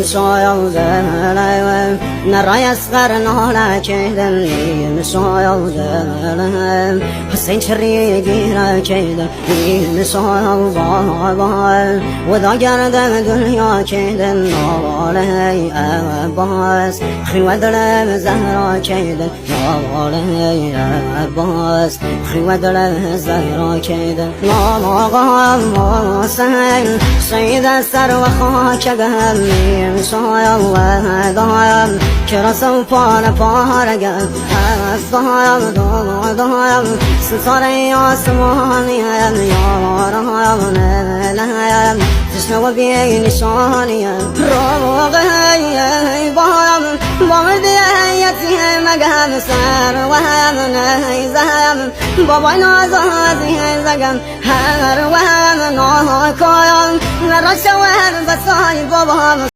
مسايا زمان نرى يصغر نهلا كيدن مسايا زمان حسين شريدي را كيدن مسايا بابا وذا قرد دنيا كيدن نوالي أباس خي ودل زهرا كيدن نوالي أباس خي ودل زهرا كيدن نوالي سهل سيد السر وخاك قهمي مسايا وذايا كرسو فانا فارقا أفضايا ضايا ستاري عسماني يا رايا نلايا تشنو بيني شانيا روغي بايا بامدي هيتي مقام سر وهم نهيزهم بابا نازازي زقم هر وهم ناكايا نرشوه بساي بابا